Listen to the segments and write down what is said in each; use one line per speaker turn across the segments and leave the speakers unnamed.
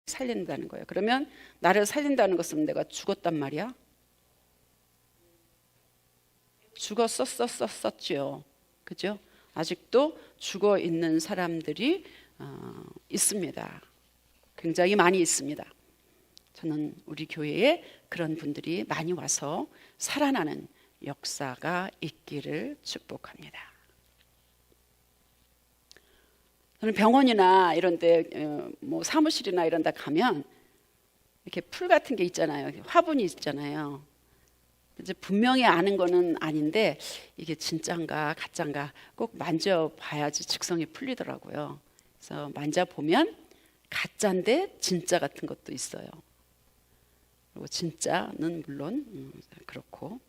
살린다는 거예요. 그러면 나를 살린다는 것은 내가 죽었단 말이야? 죽었었지요. 그죠? 아직도 죽어 있는 사람들이 있습니다. 굉장히 많이 있습니다. 저는 우리 교회에 그런 분들이 많이 와서 살아나는 역사가 있기를 축복합니다. 저는 병원이나 이런 데 뭐 사무실이나 이런 데 가면 이렇게 풀 같은 게 있잖아요. 화분이 있잖아요. 이제 분명히 아는 거는 아닌데 이게 진짠가 가짠가 꼭 만져봐야지 직성이 풀리더라고요. 그래서 만져보면 가짠데 진짜 같은 것도 있어요. 그리고 진짜는 물론 그렇고.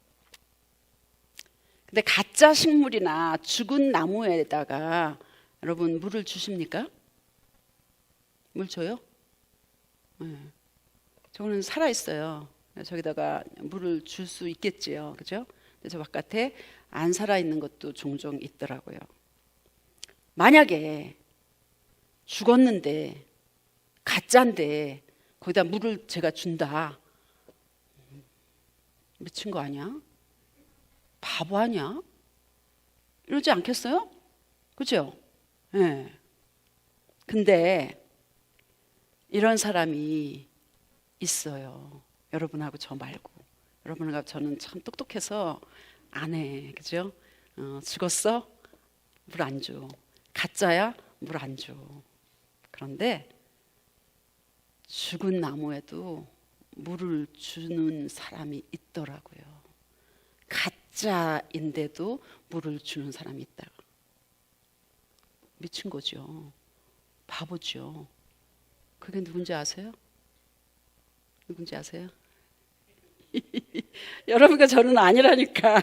근데 가짜 식물이나 죽은 나무에다가 여러분 물을 주십니까? 물 줘요? 네. 저는 살아있어요. 저기다가 물을 줄 수 있겠지요. 그죠? 근데 저 바깥에 안 살아있는 것도 종종 있더라고요. 만약에 죽었는데 가짜인데 거기다 물을 제가 준다. 미친 거 아니야? 바보 아니야? 이러지 않겠어요? 그죠? 네. 근데 이런 사람이 있어요. 여러분하고 저 말고. 여러분하고 저는 참 똑똑해서 안 해. 그죠? 죽었어? 물 안 줘. 가짜야? 물 안 줘. 그런데 죽은 나무에도 물을 주는 사람이 있더라고요. 가짜인데도 물을 주는 사람이 있다. 미친 거죠. 바보죠. 그게 누군지 아세요? 누군지 아세요? 여러분과 저는 아니라니까.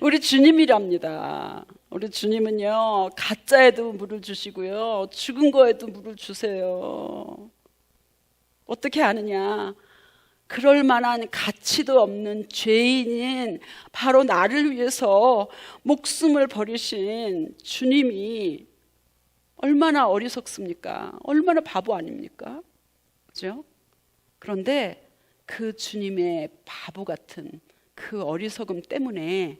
우리 주님이랍니다. 우리 주님은요, 가짜에도 물을 주시고요, 죽은 거에도 물을 주세요. 어떻게 아느냐? 그럴 만한 가치도 없는 죄인인 바로 나를 위해서 목숨을 버리신 주님이 얼마나 어리석습니까? 얼마나 바보 아닙니까? 그죠? 그런데 그 주님의 바보 같은 그 어리석음 때문에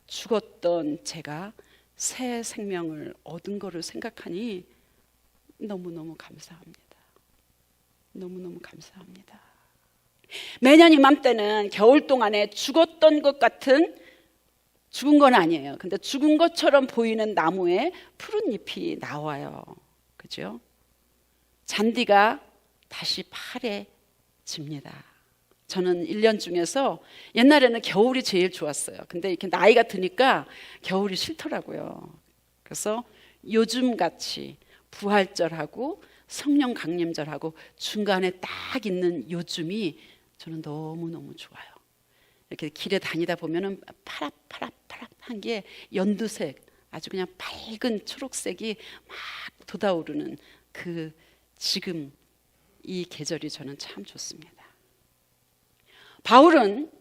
죽었던 제가 새 생명을 얻은 거를 생각하니 너무너무 감사합니다. 너무너무 감사합니다. 매년 이맘때는 겨울 동안에 죽었던 것 같은, 죽은 건 아니에요. 근데 죽은 것처럼 보이는 나무에 푸른 잎이 나와요. 그죠? 잔디가 다시 파래집니다. 저는 1년 중에서 옛날에는 겨울이 제일 좋았어요. 근데 이렇게 나이가 드니까 겨울이 싫더라고요. 그래서 요즘 같이 부활절하고 성령 강림절하고 중간에 딱 있는 요즘이 저는 너무너무 좋아요. 이렇게 길에 다니다 보면은 파랗한 게 연두색, 아주 그냥 밝은 초록색이 막 돋아오르는 그 지금 이 계절이 저는 참 좋습니다. 바울은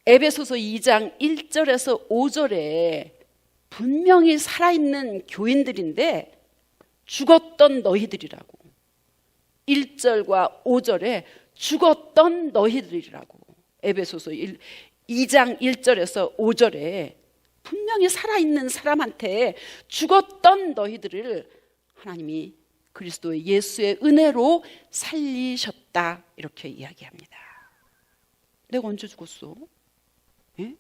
에베소서 2장 1절에서 5절에 분명히 살아있는 교인들인데 죽었던 너희들이라고, 1절과 5절에 죽었던 너희들이라고, 에베소서 2장 1절에서 5절에 분명히 살아있는 사람한테 죽었던 너희들을 하나님이 그리스도의 예수의 은혜로 살리셨다, 이렇게 이야기합니다. 내가 언제 죽었어? 예?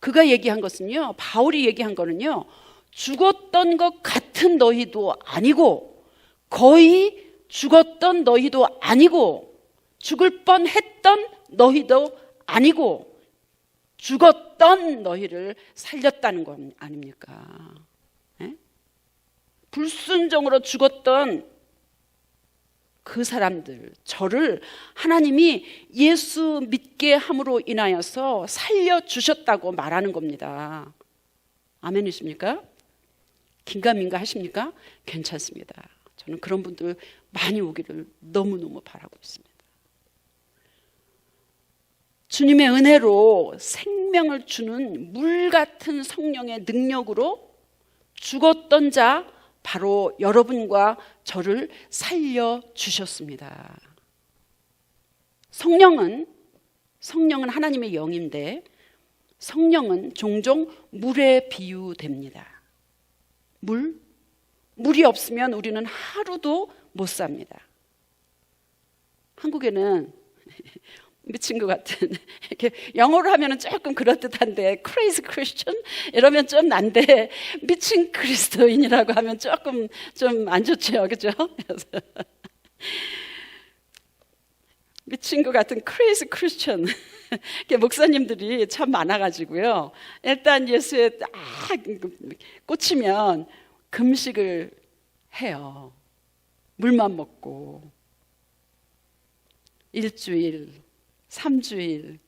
그가 얘기한 것은요, 바울이 얘기한 거는요, 죽었던 것 같은 너희도 아니고, 거의 죽었던 너희도 아니고, 죽을 뻔했던 너희도 아니고, 죽었던 너희를 살렸다는 거 아닙니까? 예? 불순종으로 죽었던 그 사람들, 저를 하나님이 예수 믿게 함으로 인하여서 살려주셨다고 말하는 겁니다. 아멘이십니까? 긴가민가 하십니까? 괜찮습니다. 저는 그런 분들 많이 오기를 너무너무 바라고 있습니다. 주님의 은혜로 생명을 주는 물 같은 성령의 능력으로 죽었던 자 바로 여러분과 저를 살려주셨습니다. 성령은 하나님의 영인데 성령은 종종 물에 비유됩니다. 물이 없으면 우리는 하루도 못 삽니다. 한국에는 미친 것 같은, 이렇게 영어로 하면은 조금 그럴듯한데 crazy Christian 이러면 좀 난데 미친 그리스도인이라고 하면 조금 좀 안 좋죠, 그죠? 미친 것 같은 crazy Christian 목사님들이 참 많아가지고요. 일단 예수에 딱 꽂히면 금식을 해요. 물만 먹고 일주일, 3주일,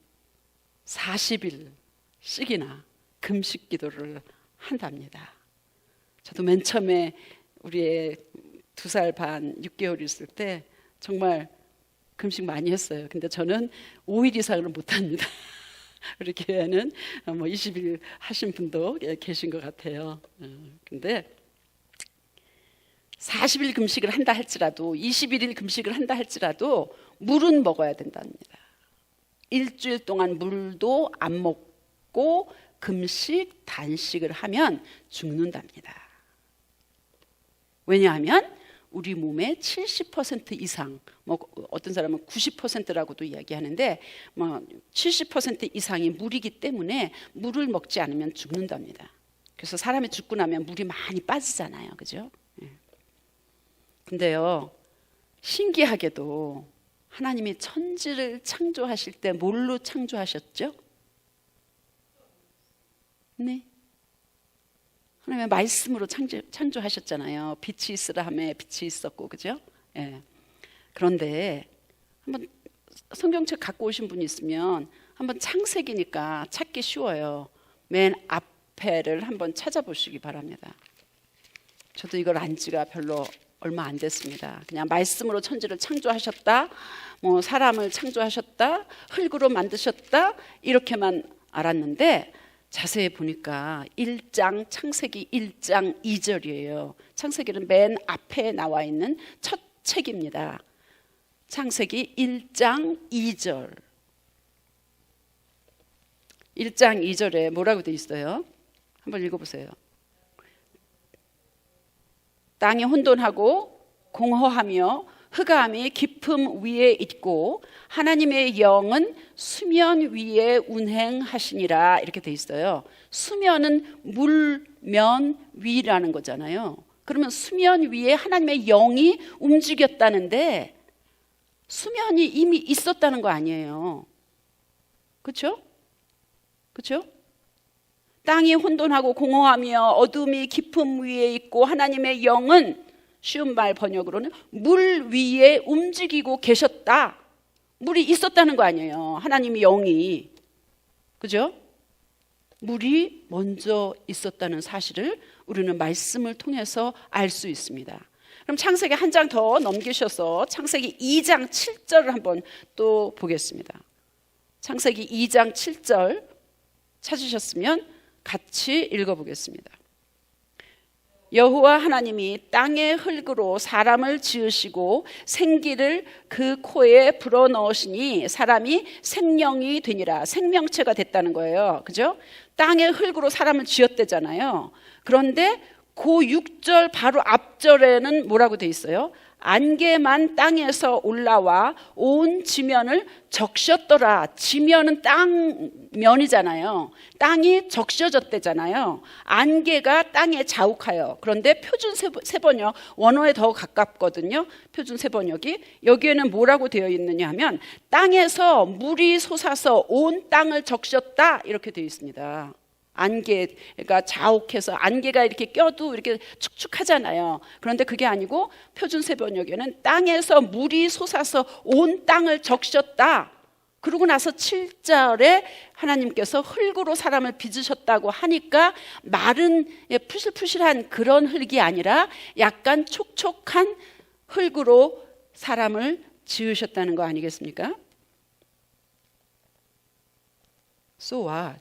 40일씩이나 금식 기도를 한답니다. 저도 맨 처음에 우리 2살 반, 6개월 있을 때 정말 금식 많이 했어요. 근데 저는 5일 이상을 못합니다. 우리 교회는 20일 하신 분도 계신 것 같아요. 근데 40일 금식을 한다 할지라도 21일 금식을 한다 할지라도 물은 먹어야 된답니다. 일주일 동안 물도 안 먹고 금식, 단식을 하면 죽는답니다. 왜냐하면 우리 몸의 70% 이상, 어떤 사람은 90%라고도 이야기하는데 70% 이상이 물이기 때문에 물을 먹지 않으면 죽는답니다. 그래서 사람이 죽고 나면 물이 많이 빠지잖아요, 그죠? 근데요, 신기하게도 하나님이 천지를 창조하실 때 뭘로 창조하셨죠? 네, 하나님의 말씀으로 창조하셨잖아요. 빛이 있으라 하매 빛이 있었고, 그죠? 예. 그런데 한번 성경책 갖고 오신 분이 있으면 한번 창세기니까 찾기 쉬워요. 맨 앞에를 한번 찾아보시기 바랍니다. 저도 이걸 안 지가 별로 얼마 안 됐습니다. 그냥 말씀으로 천지를 창조하셨다, 사람을 창조하셨다, 흙으로 만드셨다 이렇게만 알았는데 자세히 보니까 창세기 1장 2절이에요. 창세기는 맨 앞에 나와 있는 첫 책입니다. 창세기 1장 2절. 1장 2절에 뭐라고 돼 있어요? 한번 읽어보세요. 땅이 혼돈하고 공허하며 흑암이 깊음 위에 있고 하나님의 영은 수면 위에 운행하시니라 이렇게 돼 있어요. 수면은 물면 위라는 거잖아요. 그러면 수면 위에 하나님의 영이 움직였다는데 수면이 이미 있었다는 거 아니에요. 그렇죠? 그렇죠? 땅이 혼돈하고 공허하며 어둠이 깊음 위에 있고 하나님의 영은 쉬운 말 번역으로는 물 위에 움직이고 계셨다. 물이 있었다는 거 아니에요. 하나님의 영이. 그죠? 물이 먼저 있었다는 사실을 우리는 말씀을 통해서 알 수 있습니다. 그럼 창세기 한 장 더 넘기셔서 창세기 2장 7절을 한번 또 보겠습니다. 창세기 2장 7절 찾으셨으면 같이 읽어보겠습니다. 여호와 하나님이 땅의 흙으로 사람을 지으시고 생기를 그 코에 불어넣으시니 사람이 생명이 되니라. 생명체가 됐다는 거예요. 그죠? 땅의 흙으로 사람을 지었대잖아요. 그런데 그 6절 바로 앞절에는 뭐라고 돼 있어요? 안개만 땅에서 올라와 온 지면을 적셨더라. 지면은 땅면이잖아요. 땅이 적셔졌대잖아요. 안개가 땅에 자욱하여. 그런데 표준 세번역 원어에 더 가깝거든요. 표준 세번역이. 여기에는 뭐라고 되어 있느냐 하면 땅에서 물이 솟아서 온 땅을 적셨다 이렇게 되어 있습니다. 안개가 자욱해서 안개가 이렇게 껴도 이렇게 축축하잖아요. 그런데 그게 아니고 표준 세번역에는 땅에서 물이 솟아서 온 땅을 적셨다. 그러고 나서 7절에 하나님께서 흙으로 사람을 빚으셨다고 하니까 마른 푸실푸실한 그런 흙이 아니라 약간 촉촉한 흙으로 사람을 지으셨다는 거 아니겠습니까? So what?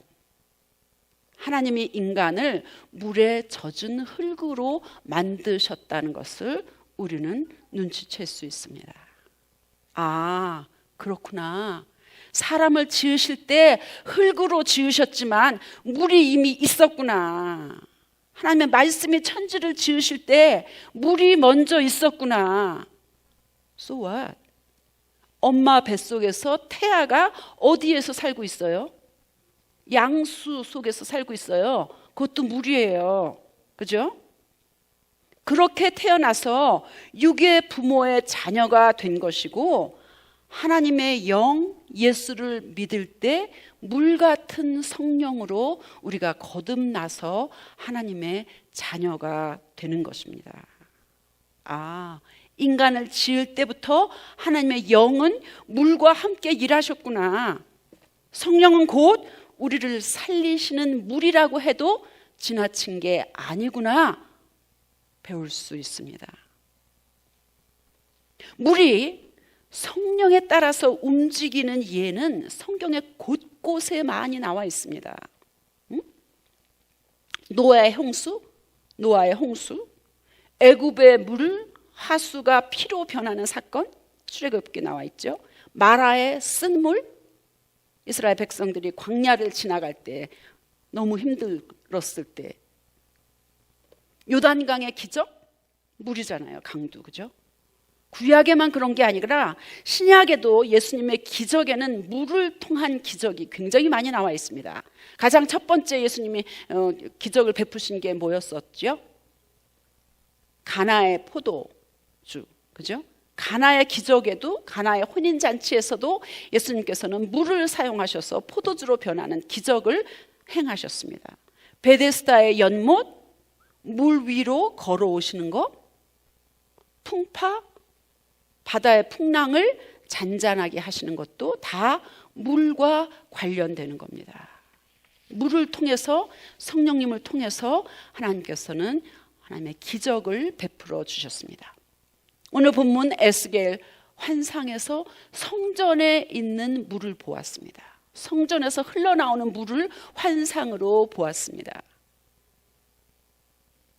하나님이 인간을 물에 젖은 흙으로 만드셨다는 것을 우리는 눈치챌 수 있습니다. 아, 그렇구나. 사람을 지으실 때 흙으로 지으셨지만 물이 이미 있었구나. 하나님의 말씀이 천지를 지으실 때 물이 먼저 있었구나. So what? 엄마 뱃속에서 태아가 어디에서 살고 있어요? 양수 속에서 살고 있어요. 그것도 물이에요. 그죠? 그렇게 태어나서 육의 부모의 자녀가 된 것이고, 하나님의 영 예수를 믿을 때 물 같은 성령으로 우리가 거듭나서 하나님의 자녀가 되는 것입니다. 아, 인간을 지을 때부터 하나님의 영은 물과 함께 일하셨구나. 성령은 곧 우리를 살리시는 물이라고 해도 지나친 게 아니구나 배울 수 있습니다. 물이 성령에 따라서 움직이는 예는 성경의 곳곳에 많이 나와 있습니다. 노아의 홍수, 애굽의 물, 하수가 피로 변하는 사건, 출애굽기에 나와 있죠. 마라의 쓴물, 이스라엘 백성들이 광야를 지나갈 때 너무 힘들었을 때, 요단강의 기적, 물이잖아요. 강도, 그죠? 구약에만 그런 게 아니라 신약에도 예수님의 기적에는 물을 통한 기적이 굉장히 많이 나와 있습니다. 가장 첫 번째 예수님이 기적을 베푸신 게 뭐였었죠? 가나의 포도주, 그죠? 가나의 기적에도, 가나의 혼인잔치에서도 예수님께서는 물을 사용하셔서 포도주로 변하는 기적을 행하셨습니다. 베데스다의 연못, 물 위로 걸어오시는 거, 풍파, 바다의 풍랑을 잔잔하게 하시는 것도 다 물과 관련되는 겁니다. 물을 통해서, 성령님을 통해서 하나님께서는 하나님의 기적을 베풀어 주셨습니다. 오늘 본문 에스겔 환상에서 성전에 있는 물을 보았습니다. 성전에서 흘러나오는 물을 환상으로 보았습니다.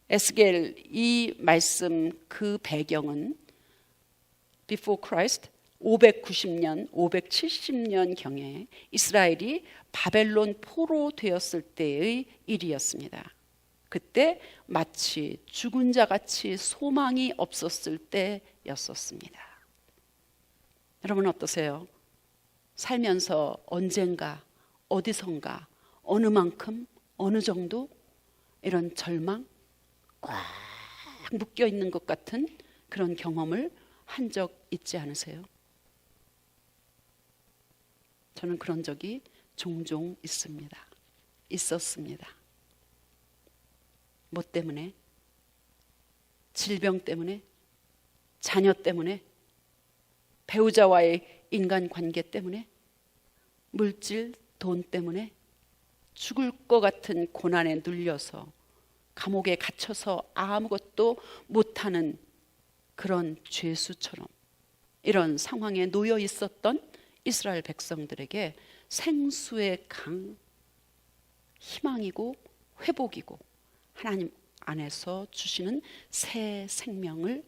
에스겔 이 말씀 그 배경은 Before Christ 590년, 570년 경에 이스라엘이 바벨론 포로 되었을 때의 일이었습니다. 그때 마치 죽은 자 같이 소망이 없었을 때였었습니다. 여러분 어떠세요? 살면서 언젠가, 어디선가, 어느 만큼, 어느 정도 이런 절망, 꽉 묶여 있는 것 같은 그런 경험을 한 적 있지 않으세요? 저는 그런 적이 종종 있었습니다. 뭐 때문에? 질병 때문에? 자녀 때문에? 배우자와의 인간관계 때문에? 물질, 돈 때문에? 죽을 것 같은 고난에 눌려서 감옥에 갇혀서 아무것도 못하는 그런 죄수처럼 이런 상황에 놓여 있었던 이스라엘 백성들에게 생수의 강, 희망이고 회복이고 하나님 안에서 주시는 새 생명을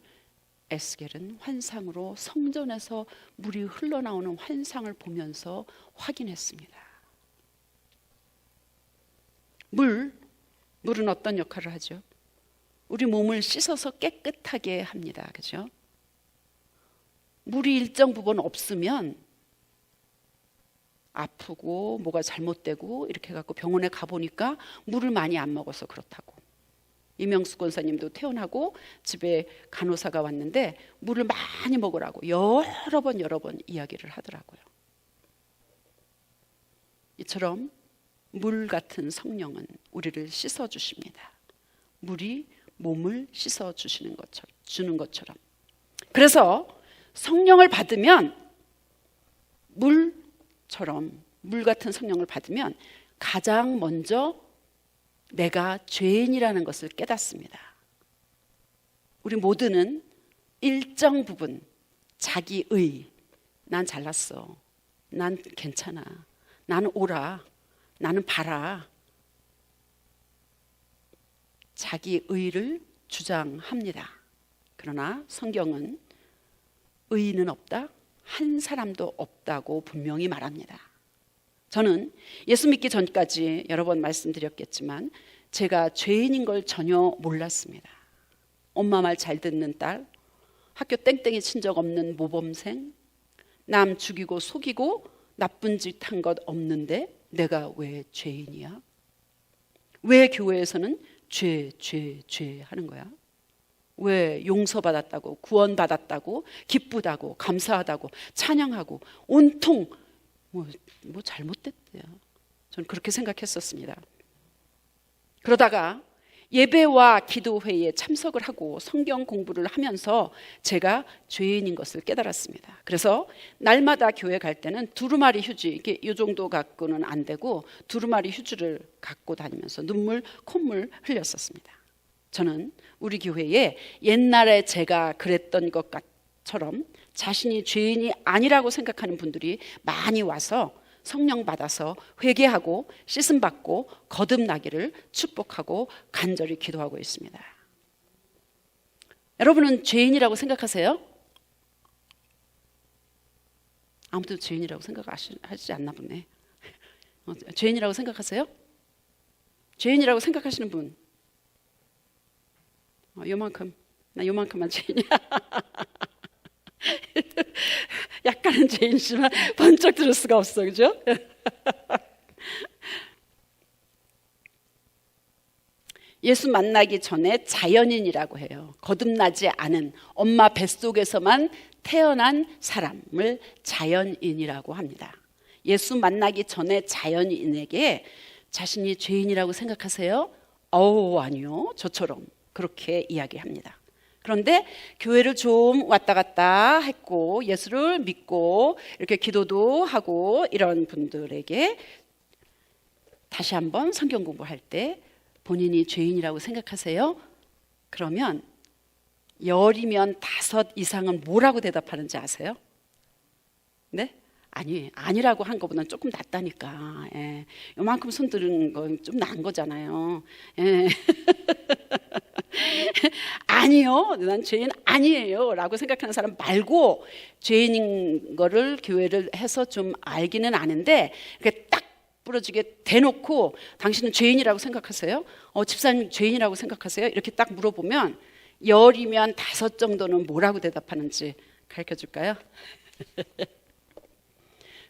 에스겔은 환상으로 성전에서 물이 흘러나오는 환상을 보면서 확인했습니다. 물은 어떤 역할을 하죠? 우리 몸을 씻어서 깨끗하게 합니다. 그죠? 물이 일정 부분 없으면 아프고 뭐가 잘못되고 이렇게 해갖고 병원에 가보니까 물을 많이 안 먹어서 그렇다고. 이명수 권사님도 퇴원하고 집에 간호사가 왔는데 물을 많이 먹으라고 여러 번 이야기를 하더라고요. 이처럼 물 같은 성령은 우리를 씻어주십니다. 물이 몸을 씻어주시는 것처럼, 주는 것처럼. 그래서 성령을 받으면 물처럼, 물 같은 성령을 받으면 가장 먼저 내가 죄인이라는 것을 깨닫습니다. 우리 모두는 일정 부분 자기의, 난 잘났어, 난 괜찮아, 나는 옳아, 나는 바라, 자기 의를 주장합니다. 그러나 성경은 의인은 없다, 한 사람도 없다고 분명히 말합니다. 저는 예수 믿기 전까지 여러 번 말씀드렸겠지만 제가 죄인인 걸 전혀 몰랐습니다. 엄마 말 잘 듣는 딸, 학교 땡땡이 친 적 없는 모범생, 남 죽이고 속이고 나쁜 짓 한 것 없는데 내가 왜 죄인이야? 왜 교회에서는 죄 하는 거야? 왜 용서받았다고, 구원받았다고, 기쁘다고, 감사하다고, 찬양하고 온통 뭐 잘못됐대요. 저는 그렇게 생각했었습니다. 그러다가 예배와 기도회에 참석을 하고 성경 공부를 하면서 제가 죄인인 것을 깨달았습니다. 그래서 날마다 교회 갈 때는 두루마리 휴지, 이게 이 정도 갖고는 안 되고 두루마리 휴지를 갖고 다니면서 눈물, 콧물 흘렸었습니다. 저는 우리 교회에 옛날에 제가 그랬던 것처럼 자신이 죄인이 아니라고 생각하는 분들이 많이 와서 성령 받아서 회개하고 씻음 받고 거듭나기를 축복하고 간절히 기도하고 있습니다. 여러분은 죄인이라고 생각하세요? 아무도 죄인이라고 생각하지 않나 보네. 죄인이라고 생각하세요? 죄인이라고 생각하시는 분? 요만큼, 나 요만큼만 죄인이야. 약간은 죄인이지만 번쩍 들을 수가 없어, 그죠? 예수 만나기 전에 자연인이라고 해요. 거듭나지 않은 엄마 뱃속에서만 태어난 사람을 자연인이라고 합니다. 예수 만나기 전에 자연인에게 자신이 죄인이라고 생각하세요? 아니요. 저처럼 그렇게 이야기합니다. 그런데 교회를 좀 왔다 갔다 했고 예수를 믿고 이렇게 기도도 하고 이런 분들에게 다시 한번 성경 공부할 때 본인이 죄인이라고 생각하세요? 그러면 10이면 5 이상은 뭐라고 대답하는지 아세요? 네? 아니라고 한 것보다는 조금 낫다니까. 예. 요만큼 손 드는 건 좀 나은 거잖아요. 예. 아니요, 난 죄인 아니에요 라고 생각하는 사람 말고 죄인인 거를 교회를 해서 좀 알기는 아는데 그렇게 딱 부러지게 대놓고 당신은 죄인이라고 생각하세요? 집사님 죄인이라고 생각하세요? 이렇게 딱 물어보면 10이면 5 정도는 뭐라고 대답하는지 가르쳐 줄까요?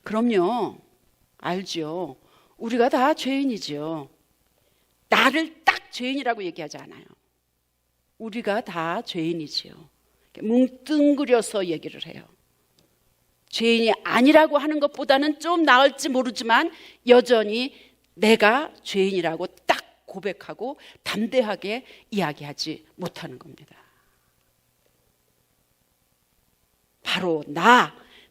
그럼요, 알죠. 우리가 다 죄인이죠. 나를 딱 죄인이라고 얘기하지 않아요. 우리가 다 죄인이지요. 뭉뚱그려서 얘기를 해요. 죄인이 아니라고 하는 것보다는 좀 나을지 모르지만 여전히 내가 죄인이라고 딱 고백하고 담대하게 이야기하지 못하는 겁니다. 바로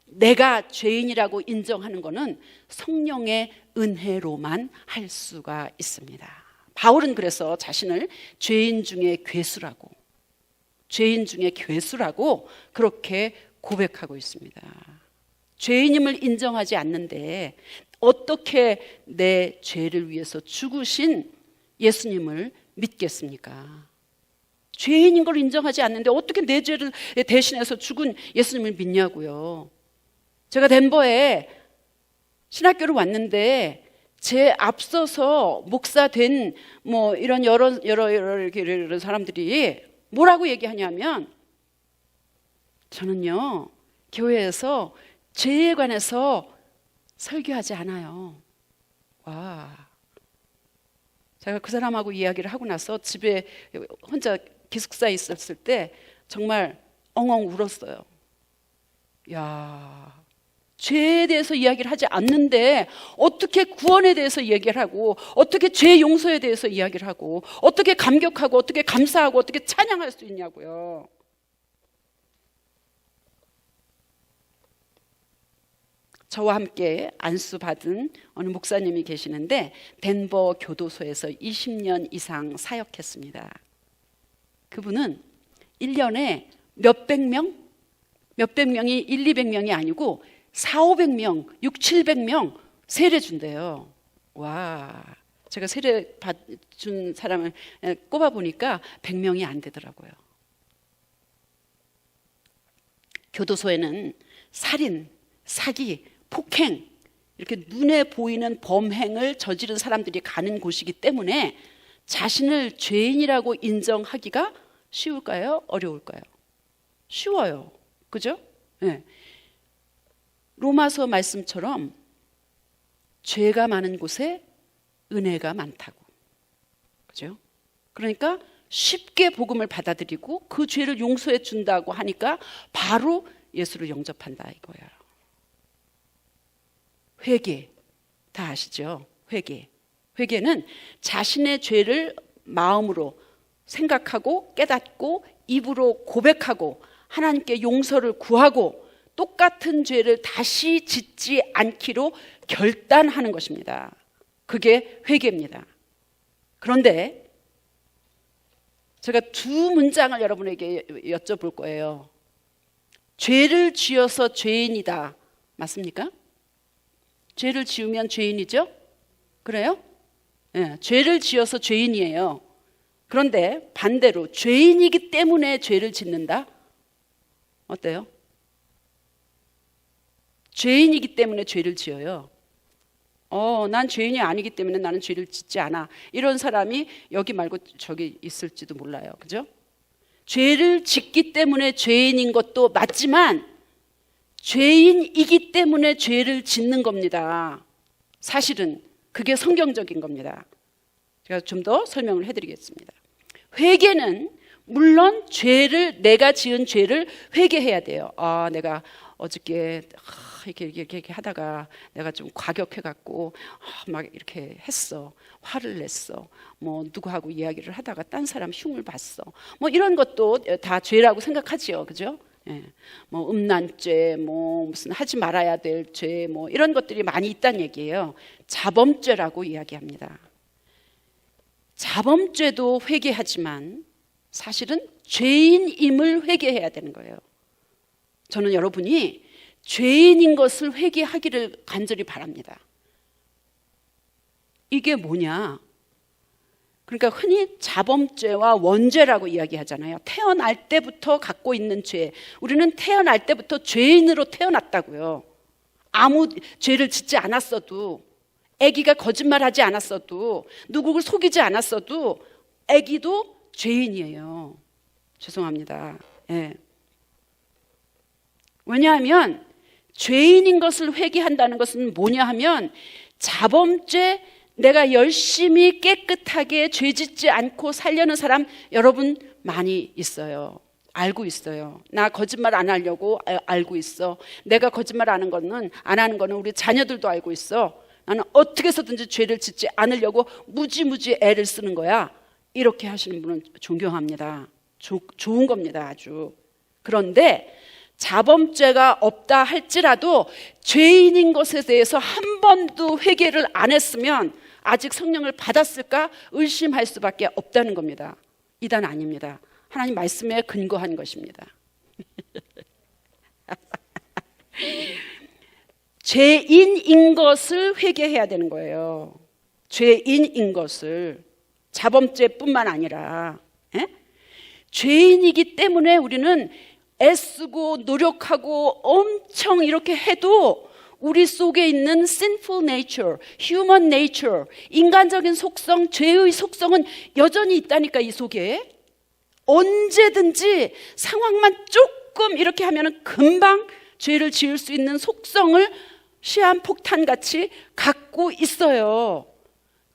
내가 죄인이라고 인정하는 것은 성령의 은혜로만 할 수가 있습니다. 바울은 그래서 자신을 죄인 중에 괴수라고 그렇게 고백하고 있습니다. 죄인임을 인정하지 않는데 어떻게 내 죄를 위해서 죽으신 예수님을 믿겠습니까? 죄인인 걸 인정하지 않는데 어떻게 내 죄를 대신해서 죽은 예수님을 믿냐고요. 제가 덴버에 신학교를 왔는데 제 앞서서 목사 된 이런 여러 사람들이 뭐라고 얘기하냐면 저는요 교회에서 죄에 관해서 설교하지 않아요. 와, 제가 그 사람하고 이야기를 하고 나서 집에 혼자 기숙사에 있었을 때 정말 엉엉 울었어요. 야, 죄에 대해서 이야기를 하지 않는데 어떻게 구원에 대해서 얘기를 하고 어떻게 죄 용서에 대해서 이야기를 하고 어떻게 감격하고 어떻게 감사하고 어떻게 찬양할 수 있냐고요. 저와 함께 안수받은 어느 목사님이 계시는데 덴버 교도소에서 20년 이상 사역했습니다. 그분은 1년에 몇백 명이 200명이 아니고 400, 500명, 600, 700명 세례 준대요. 와, 제가 세례 준 사람을 꼽아보니까 100명이 안 되더라고요. 교도소에는 살인, 사기, 폭행 이렇게 눈에 보이는 범행을 저지른 사람들이 가는 곳이기 때문에 자신을 죄인이라고 인정하기가 쉬울까요? 어려울까요? 쉬워요. 그죠? 네. 로마서 말씀처럼 죄가 많은 곳에 은혜가 많다고. 그죠? 그러니까 쉽게 복음을 받아들이고 그 죄를 용서해 준다고 하니까 바로 예수를 영접한다 이거예요. 회개 다 아시죠? 회개는 자신의 죄를 마음으로 생각하고 깨닫고 입으로 고백하고 하나님께 용서를 구하고 똑같은 죄를 다시 짓지 않기로 결단하는 것입니다. 그게 회개입니다. 그런데 제가 두 문장을 여러분에게 여쭤볼 거예요. 죄를 지어서 죄인이다. 맞습니까? 죄를 지으면 죄인이죠? 그래요? 네, 죄를 지어서 죄인이에요. 그런데 반대로 죄인이기 때문에 죄를 짓는다? 어때요? 죄인이기 때문에 죄를 지어요. 난 죄인이 아니기 때문에 나는 죄를 짓지 않아. 이런 사람이 여기 말고 저기 있을지도 몰라요. 그죠? 죄를 짓기 때문에 죄인인 것도 맞지만 죄인이기 때문에 죄를 짓는 겁니다. 사실은 그게 성경적인 겁니다. 제가 좀 더 설명을 해드리겠습니다. 회개는 물론 내가 지은 죄를 회개해야 돼요. 내가 어저께 이렇게 하다가 내가 좀 과격해갖고 막 이렇게 했어. 화를 냈어. 뭐 누구하고 이야기를 하다가 딴 사람 흉을 봤어. 뭐 이런 것도 다 죄라고 생각하지요. 그죠? 예. 뭐 음란죄, 뭐 무슨 하지 말아야 될 죄, 뭐 이런 것들이 많이 있다는 얘기예요. 자범죄라고 이야기합니다. 자범죄도 회개하지만 사실은 죄인임을 회개해야 되는 거예요. 저는 여러분이 죄인인 것을 회개하기를 간절히 바랍니다. 이게 뭐냐? 그러니까 흔히 자범죄와 원죄라고 이야기하잖아요. 태어날 때부터 갖고 있는 죄. 우리는 태어날 때부터 죄인으로 태어났다고요. 아무 죄를 짓지 않았어도, 아기가 거짓말하지 않았어도, 누구를 속이지 않았어도 아기도 죄인이에요. 죄송합니다. 예. 왜냐하면 죄인인 것을 회개한다는 것은 뭐냐 하면 자범죄, 내가 열심히 깨끗하게 죄짓지 않고 살려는 사람 여러분 많이 있어요. 알고 있어요. 나 거짓말 안 하려고 알고 있어. 내가 거짓말 안 하는 거는 우리 자녀들도 알고 있어. 나는 어떻게 해서든지 죄를 짓지 않으려고 무지무지 애를 쓰는 거야. 이렇게 하시는 분은 존경합니다. 좋은 겁니다. 아주. 그런데 자범죄가 없다 할지라도 죄인인 것에 대해서 한 번도 회개를 안 했으면 아직 성령을 받았을까 의심할 수밖에 없다는 겁니다. 이단 아닙니다. 하나님 말씀에 근거한 것입니다. 죄인인 것을 회개해야 되는 거예요. 죄인인 것을. 자범죄뿐만 아니라 죄인이기 때문에 우리는 애쓰고 노력하고 엄청 이렇게 해도 우리 속에 있는 sinful nature, human nature, 인간적인 속성, 죄의 속성은 여전히 있다니까. 이 속에 언제든지 상황만 조금 이렇게 하면 금방 죄를 지을 수 있는 속성을 시한폭탄같이 갖고 있어요.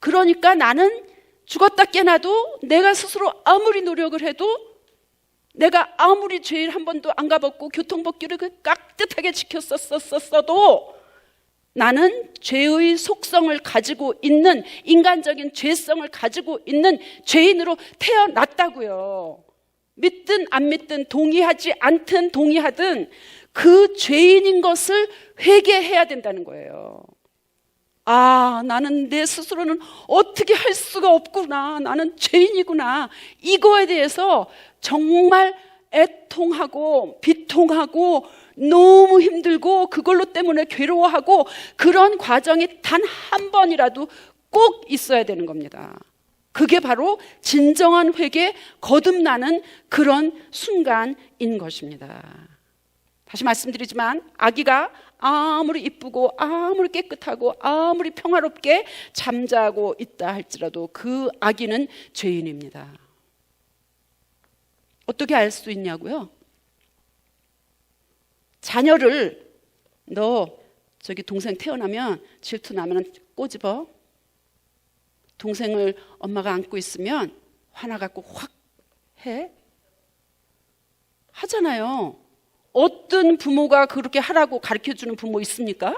그러니까 나는 죽었다 깨나도 내가 스스로 아무리 노력을 해도, 내가 아무리 죄를 한 번도 안 가봤고 교통법규를 깍듯하게 지켰었어도 나는 죄의 속성을 가지고 있는, 인간적인 죄성을 가지고 있는 죄인으로 태어났다고요. 믿든 안 믿든, 동의하지 않든 동의하든 그 죄인인 것을 회개해야 된다는 거예요. 나는 내 스스로는 어떻게 할 수가 없구나. 나는 죄인이구나. 이거에 대해서 정말 애통하고 비통하고 너무 힘들고 그걸로 때문에 괴로워하고 그런 과정이 단 한 번이라도 꼭 있어야 되는 겁니다. 그게 바로 진정한 회개, 거듭나는 그런 순간인 것입니다. 다시 말씀드리지만 아기가 아무리 이쁘고 아무리 깨끗하고 아무리 평화롭게 잠자고 있다 할지라도 그 아기는 죄인입니다. 어떻게 알 수 있냐고요? 자녀를 너 저기 동생 태어나면 질투나면 꼬집어. 동생을 엄마가 안고 있으면 화나갖고 확 해. 하잖아요. 어떤 부모가 그렇게 하라고 가르쳐주는 부모 있습니까?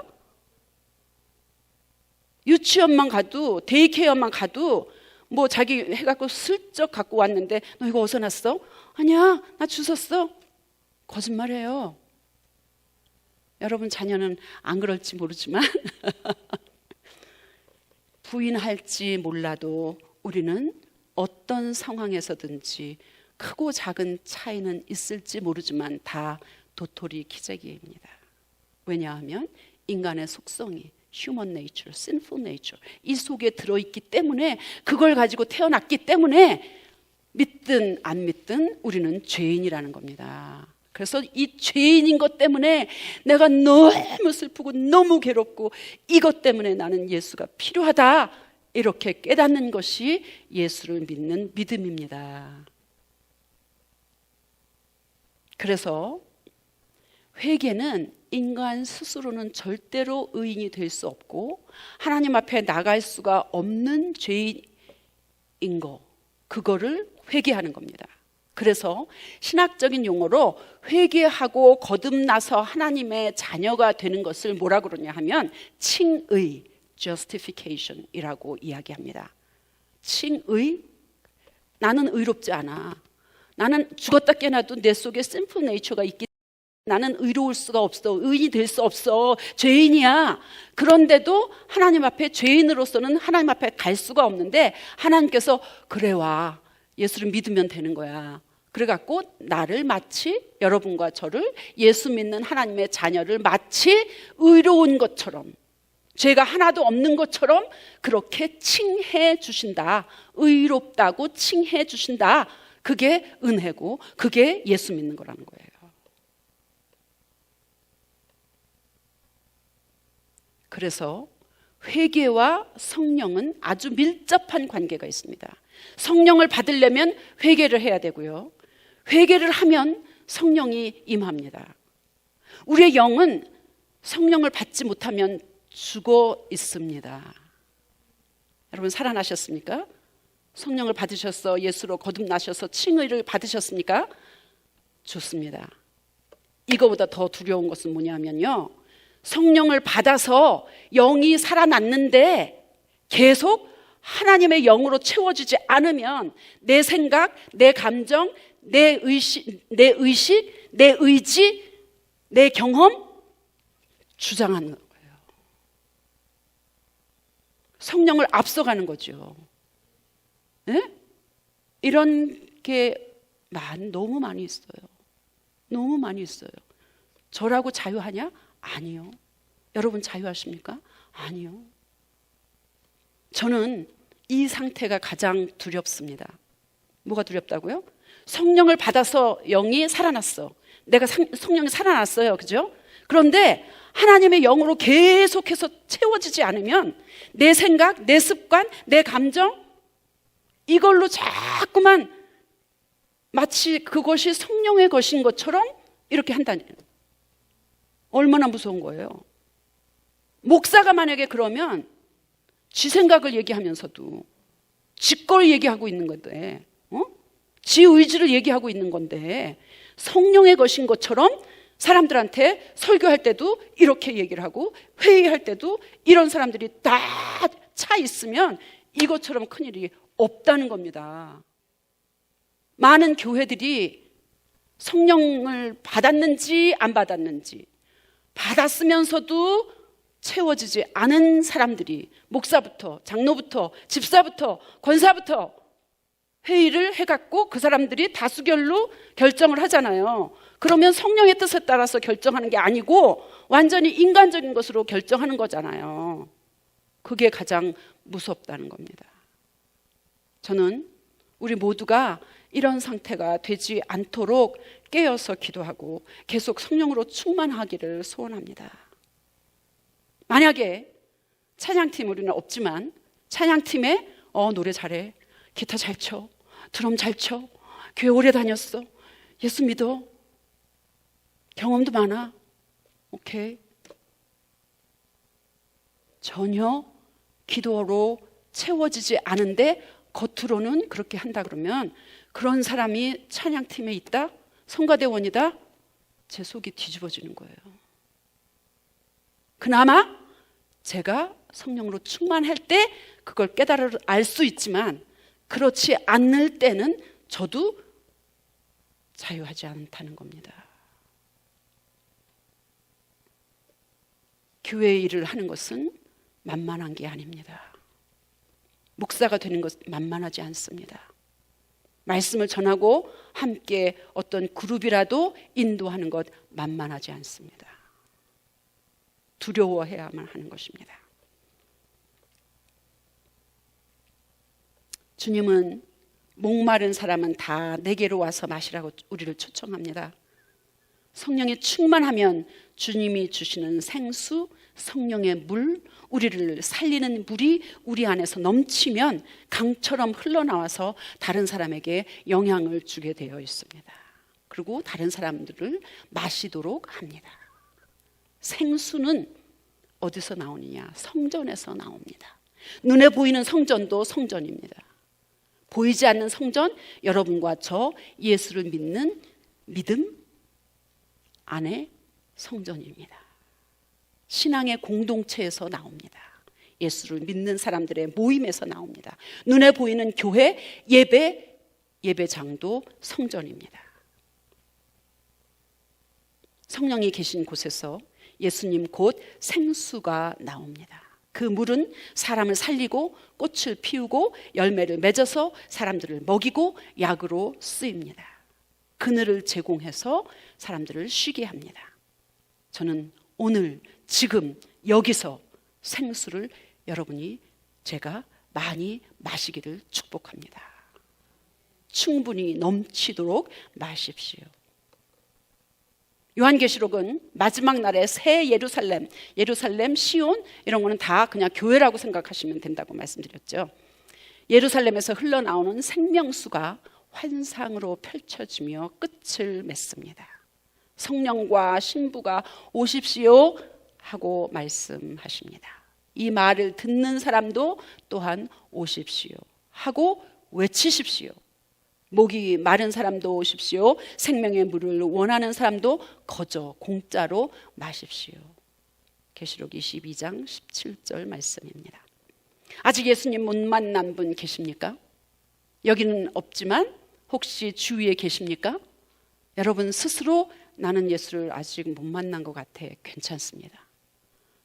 유치원만 가도 데이케어만 가도 뭐 자기 해갖고 슬쩍 갖고 왔는데 너 이거 어디서 났어? 아니야 나 주웠어. 거짓말해요. 여러분 자녀는 안 그럴지 모르지만 부인할지 몰라도 우리는 어떤 상황에서든지 크고 작은 차이는 있을지 모르지만 다 도토리 기저귀입니다. 왜냐하면 인간의 속성이 human nature, sinful nature 이 속에 들어있기 때문에 그걸 가지고 태어났기 때문에 믿든 안 믿든 우리는 죄인이라는 겁니다. 그래서 이 죄인인 것 때문에 내가 너무 슬프고 너무 괴롭고 이것 때문에 나는 예수가 필요하다 이렇게 깨닫는 것이 예수를 믿는 믿음입니다. 그래서 회개는 인간 스스로는 절대로 의인이 될 수 없고 하나님 앞에 나갈 수가 없는 죄인인 거 그거를 회개하는 겁니다. 그래서 신학적인 용어로 회개하고 거듭나서 하나님의 자녀가 되는 것을 뭐라 그러냐 하면 칭의, justification이라고 이야기합니다. 칭의, 나는 의롭지 않아. 나는 죽었다 깨어나도 내 속에 심플 네이처가 있기 때문에 나는 의로울 수가 없어. 의인이 될 수 없어. 죄인이야. 그런데도 하나님 앞에 죄인으로서는 하나님 앞에 갈 수가 없는데 하나님께서 그래 와. 예수를 믿으면 되는 거야. 그래갖고 나를 마치 여러분과 저를 예수 믿는 하나님의 자녀를 마치 의로운 것처럼 죄가 하나도 없는 것처럼 그렇게 칭해 주신다. 의롭다고 칭해 주신다. 그게 은혜고 그게 예수 믿는 거라는 거예요. 그래서 회개와 성령은 아주 밀접한 관계가 있습니다. 성령을 받으려면 회개를 해야 되고요. 회개를 하면 성령이 임합니다. 우리의 영은 성령을 받지 못하면 죽어 있습니다. 여러분 살아나셨습니까? 성령을 받으셔서 예수로 거듭나셔서 칭의를 받으셨습니까? 좋습니다. 이거보다 더 두려운 것은 뭐냐면요. 성령을 받아서 영이 살아났는데 계속 하나님의 영으로 채워지지 않으면 내 생각, 내 감정, 내 의식, 내 의지, 내 경험 주장하는 거예요. 성령을 앞서가는 거죠. 네? 이런 게 너무 많이 있어요. 너무 많이 있어요. 저라고 자유하냐? 아니요. 여러분 자유하십니까? 아니요. 저는 이 상태가 가장 두렵습니다. 뭐가 두렵다고요? 성령을 받아서 영이 살아났어. 내가 성령이 살아났어요. 그죠? 그런데 하나님의 영으로 계속해서 채워지지 않으면 내 생각, 내 습관, 내 감정 이걸로 자꾸만 마치 그것이 성령의 것인 것처럼 이렇게 한다니 얼마나 무서운 거예요. 목사가 만약에 그러면 지 생각을 얘기하면서도 지 걸 얘기하고 있는 건데 지 의지를 얘기하고 있는 건데 성령의 것인 것처럼 사람들한테 설교할 때도 이렇게 얘기를 하고 회의할 때도 이런 사람들이 다 차 있으면 이것처럼 큰일이 없다는 겁니다. 많은 교회들이 성령을 받았는지 안 받았는지 받았으면서도 채워지지 않은 사람들이 목사부터 장로부터 집사부터 권사부터 회의를 해갖고 그 사람들이 다수결로 결정을 하잖아요. 그러면 성령의 뜻에 따라서 결정하는 게 아니고 완전히 인간적인 것으로 결정하는 거잖아요. 그게 가장 무섭다는 겁니다. 저는 우리 모두가 이런 상태가 되지 않도록 깨어서 기도하고 계속 성령으로 충만하기를 소원합니다. 만약에 찬양팀 우리는 없지만 찬양팀에 노래 잘해, 기타 잘 쳐, 드럼 잘 쳐, 교회 오래 다녔어, 예수 믿어, 경험도 많아, 오케이. 전혀 기도로 채워지지 않은데 겉으로는 그렇게 한다 그러면 그런 사람이 찬양팀에 있다? 성가대원이다? 제 속이 뒤집어지는 거예요. 그나마 제가 성령으로 충만할 때 그걸 깨달아 알 수 있지만 그렇지 않을 때는 저도 자유하지 않다는 겁니다. 교회 일을 하는 것은 만만한 게 아닙니다. 목사가 되는 것은 만만하지 않습니다. 말씀을 전하고 함께 어떤 그룹이라도 인도하는 것 만만하지 않습니다. 두려워해야만 하는 것입니다. 주님은 목마른 사람은 다 내게로 와서 마시라고 우리를 초청합니다. 성령에 충만하면 주님이 주시는 생수, 성령의 물, 우리를 살리는 물이 우리 안에서 넘치면 강처럼 흘러나와서 다른 사람에게 영향을 주게 되어 있습니다. 그리고 다른 사람들을 마시도록 합니다. 생수는 어디서 나오느냐? 성전에서 나옵니다. 눈에 보이는 성전도 성전입니다. 보이지 않는 성전, 여러분과 저 예수를 믿는 믿음 안에 성전입니다. 신앙의 공동체에서 나옵니다. 예수를 믿는 사람들의 모임에서 나옵니다. 눈에 보이는 교회, 예배장도 성전입니다. 성령이 계신 곳에서 예수님 곧 생수가 나옵니다. 그 물은 사람을 살리고 꽃을 피우고 열매를 맺어서 사람들을 먹이고 약으로 쓰입니다. 그늘을 제공해서 사람들을 쉬게 합니다. 저는 오늘 지금 여기서 생수를 여러분이 제가 많이 마시기를 축복합니다. 충분히 넘치도록 마십시오. 요한계시록은 마지막 날에 새 예루살렘, 시온 이런 거는 다 그냥 교회라고 생각하시면 된다고 말씀드렸죠. 예루살렘에서 흘러나오는 생명수가 환상으로 펼쳐지며 끝을 맺습니다. 성령과 신부가 오십시오 하고 말씀하십니다. 이 말을 듣는 사람도 또한 오십시오 하고 외치십시오. 목이 마른 사람도 오십시오. 생명의 물을 원하는 사람도 거저 공짜로 마십시오. 계시록 22장 17절 말씀입니다. 아직 예수님 못 만난 분 계십니까? 여기는 없지만 혹시 주위에 계십니까? 여러분 스스로 나는 예수를 아직 못 만난 것 같아. 괜찮습니다.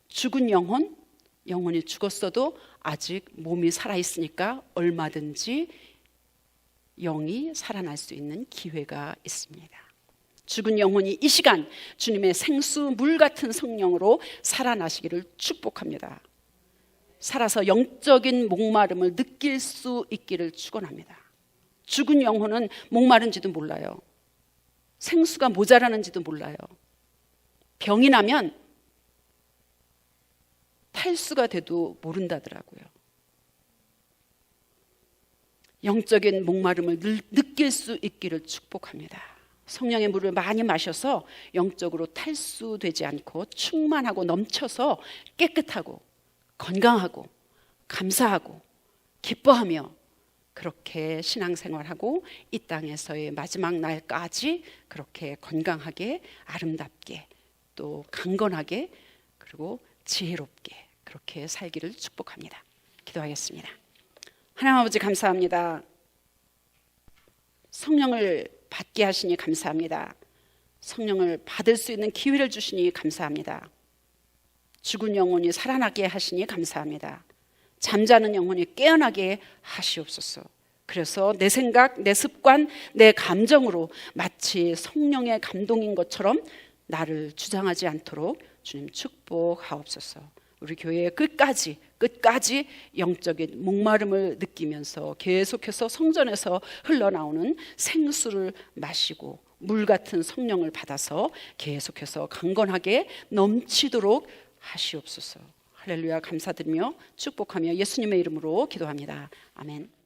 죽은 영혼이 죽었어도 아직 몸이 살아있으니까 얼마든지 영이 살아날 수 있는 기회가 있습니다. 죽은 영혼이 이 시간 주님의 생수 물 같은 성령으로 살아나시기를 축복합니다. 살아서 영적인 목마름을 느낄 수 있기를 축원합니다. 죽은 영혼은 목마른지도 몰라요. 생수가 모자라는지도 몰라요. 병이 나면 탈수가 돼도 모른다더라고요. 영적인 목마름을 느낄 수 있기를 축복합니다. 성령의 물을 많이 마셔서 영적으로 탈수되지 않고 충만하고 넘쳐서 깨끗하고 건강하고 감사하고 기뻐하며 그렇게 신앙생활하고 이 땅에서의 마지막 날까지 그렇게 건강하게 아름답게 또 강건하게 그리고 지혜롭게 그렇게 살기를 축복합니다. 기도하겠습니다. 하나님 아버지 감사합니다. 성령을 받게 하시니 감사합니다. 성령을 받을 수 있는 기회를 주시니 감사합니다. 죽은 영혼이 살아나게 하시니 감사합니다. 잠자는 영혼이 깨어나게 하시옵소서. 그래서 내 생각, 내 습관, 내 감정으로 마치 성령의 감동인 것처럼 나를 주장하지 않도록 주님 축복하옵소서. 우리 교회의 끝까지 영적인 목마름을 느끼면서 계속해서 성전에서 흘러나오는 생수를 마시고 물 같은 성령을 받아서 계속해서 강건하게 넘치도록 하시옵소서. 할렐루야. 감사드리며 축복하며 예수님의 이름으로 기도합니다. 아멘.